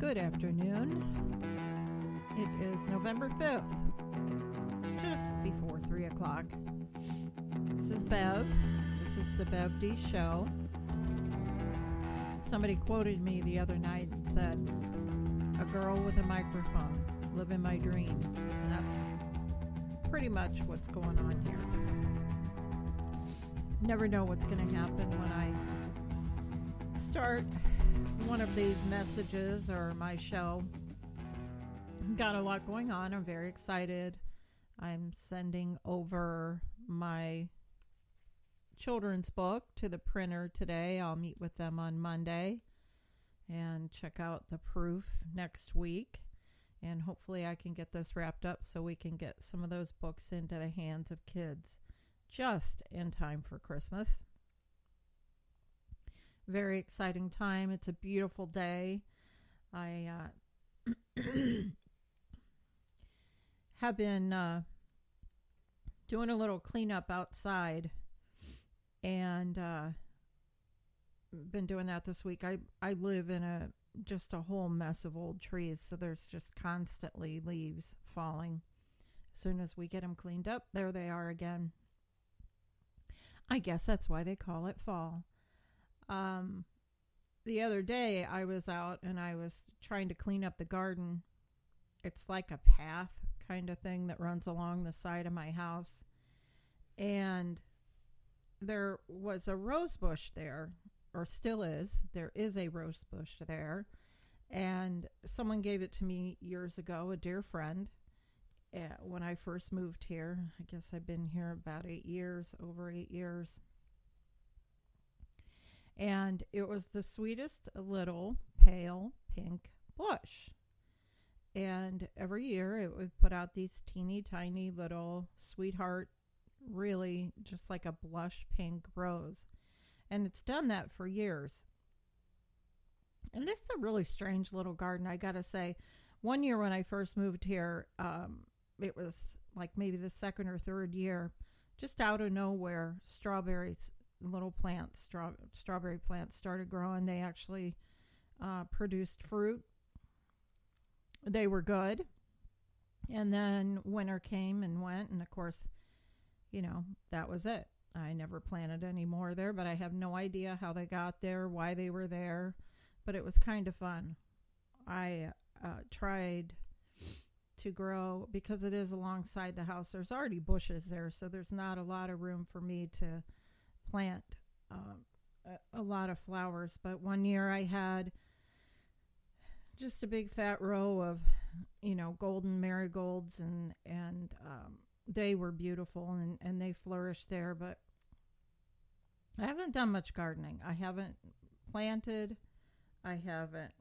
Good afternoon. It is November 5th, just before 3 o'clock. This is Bev. This is the Bev D Show. Somebody quoted me the other night and said, "A girl with a microphone, living my dream." And that's pretty much what's going on here. Never know what's going to happen when I start one of these messages or my show. Got a lot going on. I'm very excited. I'm sending over my children's book to the printer today. I'll meet with them on Monday and check out the proof next week. And hopefully I can get this wrapped up so we can get some of those books into the hands of kids just in time for Christmas. Very exciting time. It's a beautiful day. I have been doing a little cleanup outside and been doing that this week. I live in just a whole mess of old trees, so there's just constantly leaves falling. As soon as we get them cleaned up, there they are again. I guess that's why they call it fall. The other day I was out and I was trying to clean up the garden. It's like a path kind of thing that runs along the side of my house. And there was a rose bush there, or still is. There is a rose bush there. And someone gave it to me years ago, a dear friend, when I first moved here. I guess I've been here about 8 years, over 8 years. And it was the sweetest little pale pink bush. And every year it would put out these teeny tiny little sweetheart, really just like a blush pink rose. And it's done that for years. And this is a really strange little garden, I gotta say. One year when I first moved here, it was like maybe the second or third year, just out of nowhere, little plants, strawberry plants started growing. They actually produced fruit. They were good. And then winter came and went, and of course, that was it. I never planted any more there, but I have no idea how they got there, why they were there, but it was kind of fun. I tried to grow, because it is alongside the house, there's already bushes there, so there's not a lot of room for me to plant a lot of flowers. But one year I had just a big fat row of golden marigolds, and they were beautiful, and they flourished there. But I haven't done much gardening. I haven't planted, I haven't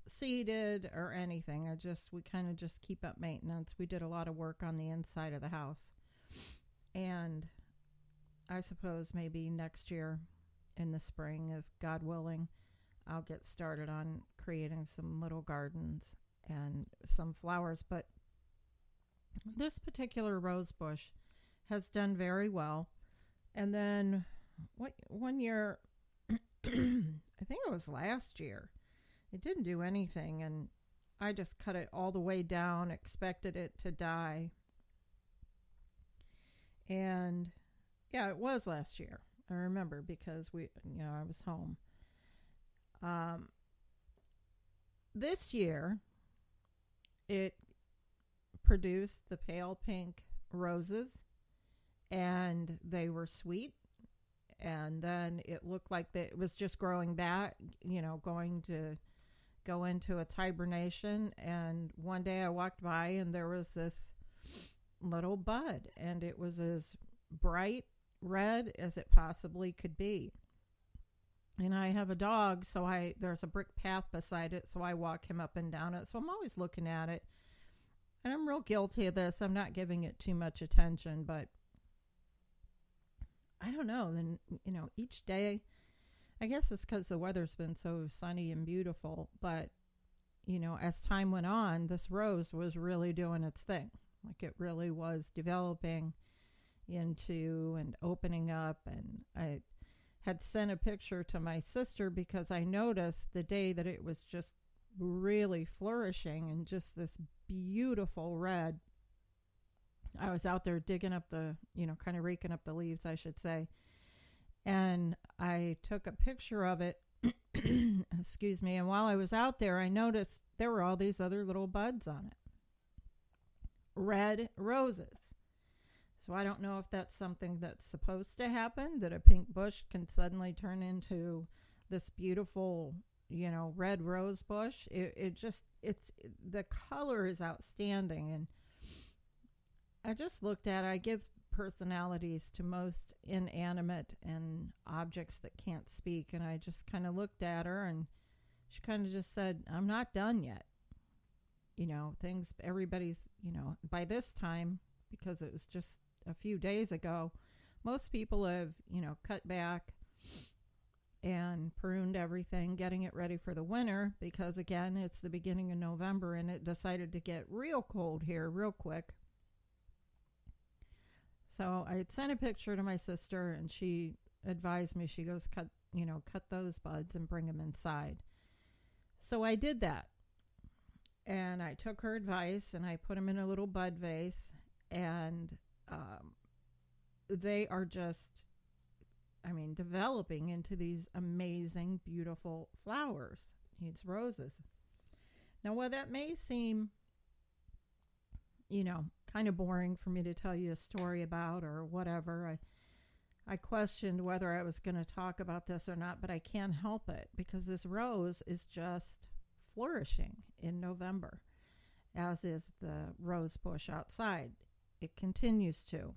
seeded or anything. We kind of just keep up maintenance. We did a lot of work on the inside of the house, and I suppose maybe next year in the spring, if God willing, I'll get started on creating some little gardens and some flowers. But this particular rose bush has done very well. And then one year, I think it was last year, it didn't do anything, and I just cut it all the way down, expected it to die. And yeah, it was last year. I remember, because I was home. This year, it produced the pale pink roses, and they were sweet. And then it looked like it was just growing back, going to go into its hibernation. And one day I walked by, and there was this little bud, and it was as bright red as it possibly could be. And I have a dog, so there's a brick path beside it, so I walk him up and down it. So I'm always looking at it. And I'm real guilty of this. I'm not giving it too much attention, but I don't know. Then, each day, I guess it's because the weather's been so sunny and beautiful, but, as time went on, this rose was really doing its thing. Like, it really was developing into and opening up. And I had sent a picture to my sister, because I noticed the day that it was just really flourishing and just this beautiful red. I was out there digging up the, kind of raking up the leaves, I should say. And I took a picture of it. Excuse me. And while I was out there, I noticed there were all these other little buds on it. Red roses. So I don't know if that's something that's supposed to happen, that a pink bush can suddenly turn into this beautiful, red rose bush. The color is outstanding. And I just looked at it. I give personalities to most inanimate and objects that can't speak. And I just kind of looked at her, and she kind of just said, I'm not done yet. Everybody's, by this time, because it was just a few days ago, most people have, cut back and pruned everything, getting it ready for the winter, because again, it's the beginning of November and it decided to get real cold here real quick. So I had sent a picture to my sister, and she advised me, she goes, cut those buds and bring them inside. So I did that. And I took her advice and I put them in a little bud vase, and they are just, developing into these amazing, beautiful flowers. These roses. Now, while that may seem, kind of boring for me to tell you a story about or whatever, I questioned whether I was going to talk about this or not, but I can't help it because this rose is just flourishing in November, as is the rose bush outside. It continues to.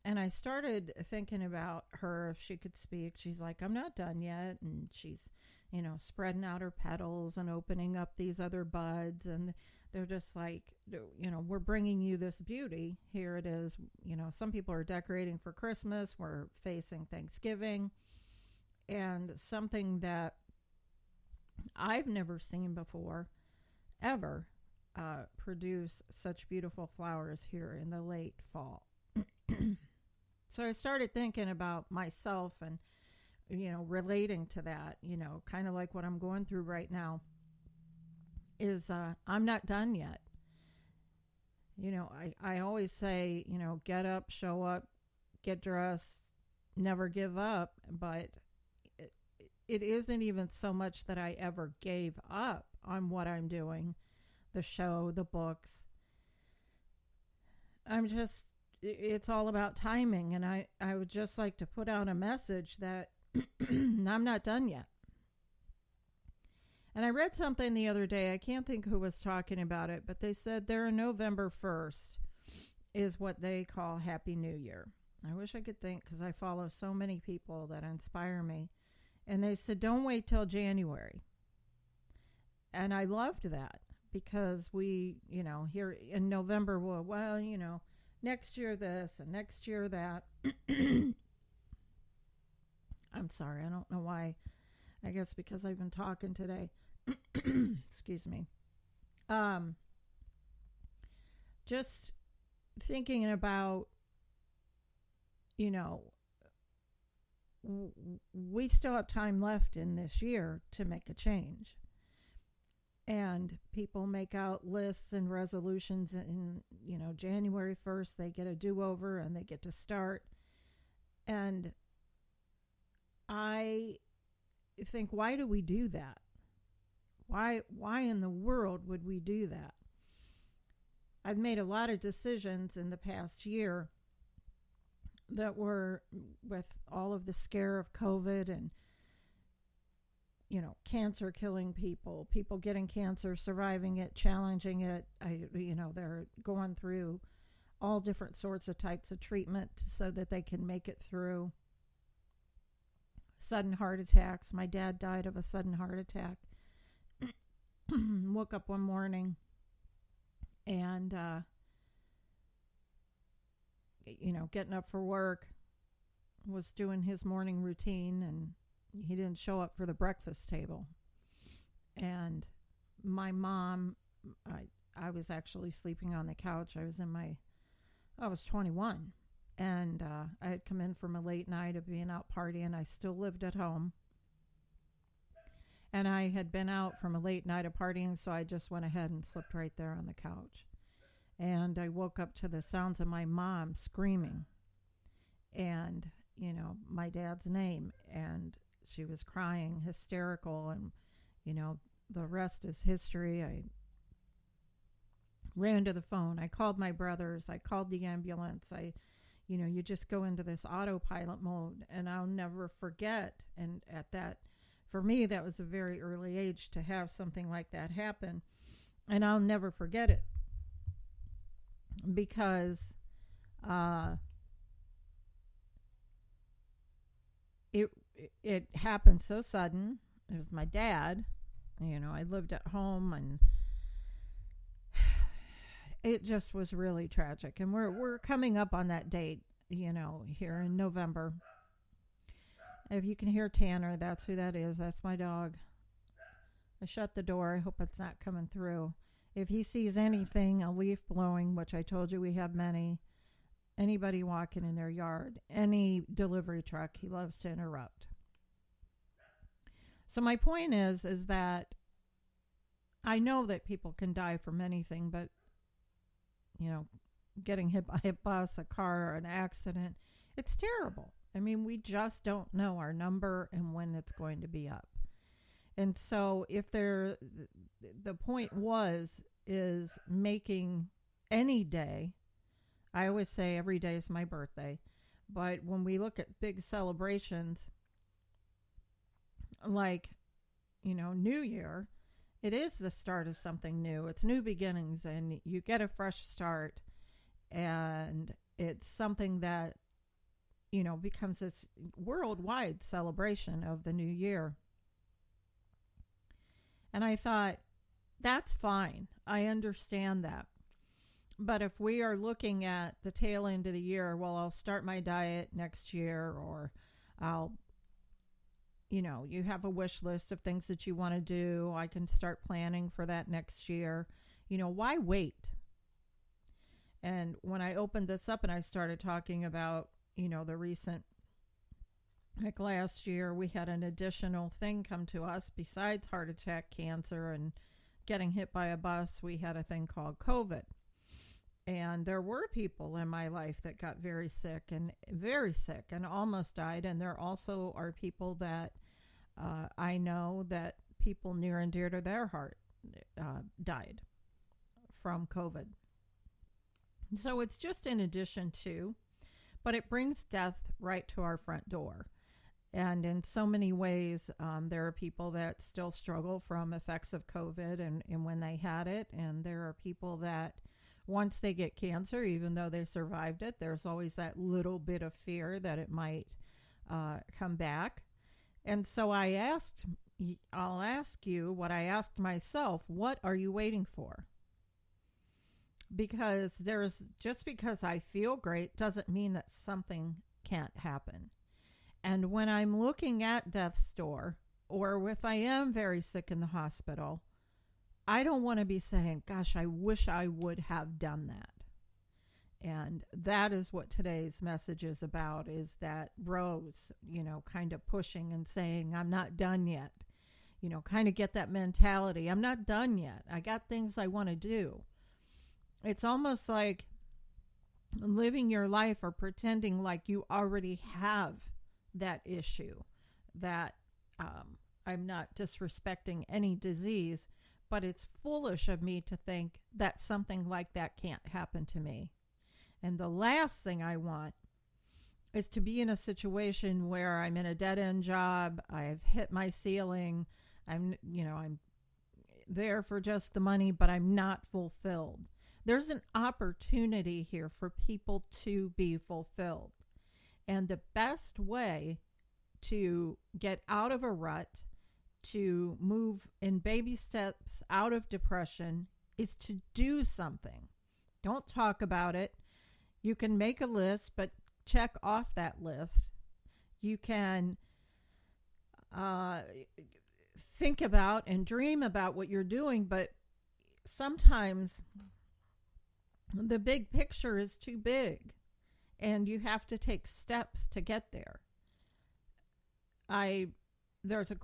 And I started thinking about her, if she could speak. She's like, I'm not done yet. And she's, spreading out her petals and opening up these other buds. And they're just like, we're bringing you this beauty. Here it is. Some people are decorating for Christmas. We're facing Thanksgiving. And something that I've never seen before, ever, produce such beautiful flowers here in the late fall. So I started thinking about myself and, relating to that, kind of like what I'm going through right now is I'm not done yet. I always say, get up, show up, get dressed, never give up. But it isn't even so much that I ever gave up on what I'm doing, the show, the books. It's all about timing. And I would just like to put out a message that I'm not done yet. And I read something the other day. I can't think who was talking about it, but they said their November 1st is what they call Happy New Year. I wish I could think, because I follow so many people that inspire me. And they said, don't wait till January. And I loved that, because we, here in November, next year this and next year that. I'm sorry, I don't know why. I guess because I've been talking today. Excuse me. Just thinking about, we still have time left in this year to make a change. And people make out lists and resolutions, and, January 1st, they get a do-over and they get to start. And I think, why do we do that? Why in the world would we do that? I've made a lot of decisions in the past year that were, with all of the scare of COVID and, cancer killing people getting cancer, surviving it, challenging it. They're going through all different sorts of types of treatment so that they can make it through. Sudden heart attacks. My dad died of a sudden heart attack. Woke up one morning and, getting up for work, was doing his morning routine, and he didn't show up for the breakfast table. And my mom, I was actually sleeping on the couch. I was 21. And I had come in from a late night of being out partying. I still lived at home. And I had been out from a late night of partying, so I just went ahead and slipped right there on the couch. And I woke up to the sounds of my mom screaming and, my dad's name. And she was crying, hysterical. And, the rest is history. I ran to the phone. I called my brothers. I called the ambulance. You just go into this autopilot mode. And I'll never forget. And for me, that was a very early age to have something like that happen. And I'll never forget it because it it happened so sudden. It was my dad. I lived at home, and it just was really tragic. And we're coming up on that date, here in November. If you can hear Tanner, that's who that is. That's my dog. I shut the door. I hope it's not coming through. If he sees anything, a leaf blowing, which I told you we have many, anybody walking in their yard, any delivery truck, he loves to interrupt. So my point is that I know that people can die from anything, but, getting hit by a bus, a car, or an accident, it's terrible. I mean, we just don't know our number and when it's going to be up. And so the point is making any day, I always say every day is my birthday, but when we look at big celebrations like, New Year, it is the start of something new. It's new beginnings, and you get a fresh start, and it's something that, becomes this worldwide celebration of the new year. And I thought, that's fine. I understand that. But if we are looking at the tail end of the year, well, I'll start my diet next year, or I'll, you have a wish list of things that you want to do. I can start planning for that next year. Why wait? And when I opened this up and I started talking about, the recent, like last year, we had an additional thing come to us besides heart attack, cancer, and getting hit by a bus. We had a thing called COVID. And there were people in my life that got very sick and almost died. And there also are people that I know that people near and dear to their heart died from COVID. So it's just in addition to, but it brings death right to our front door. And in so many ways, there are people that still struggle from effects of COVID and when they had it. And there are people that once they get cancer, even though they survived it, there's always that little bit of fear that it might come back. And so I'll ask you what I asked myself: what are you waiting for? Because just because I feel great doesn't mean that something can't happen. And when I'm looking at death's door, or if I am very sick in the hospital, I don't want to be saying, gosh, I wish I would have done that. And that is what today's message is about, is that Rose, kind of pushing and saying, I'm not done yet. Kind of get that mentality. I'm not done yet. I got things I want to do. It's almost like living your life or pretending like you already have that issue. That I'm not disrespecting any disease, but it's foolish of me to think that something like that can't happen to me. And the last thing I want is to be in a situation where I'm in a dead-end job, I've hit my ceiling, I'm there for just the money, but I'm not fulfilled. There's an opportunity here for people to be fulfilled. And the best way to get out of a rut, to move in baby steps out of depression, is to do something. Don't talk about it. You can make a list, but check off that list. You can think about and dream about what you're doing, but sometimes the big picture is too big, and you have to take steps to get there. There's a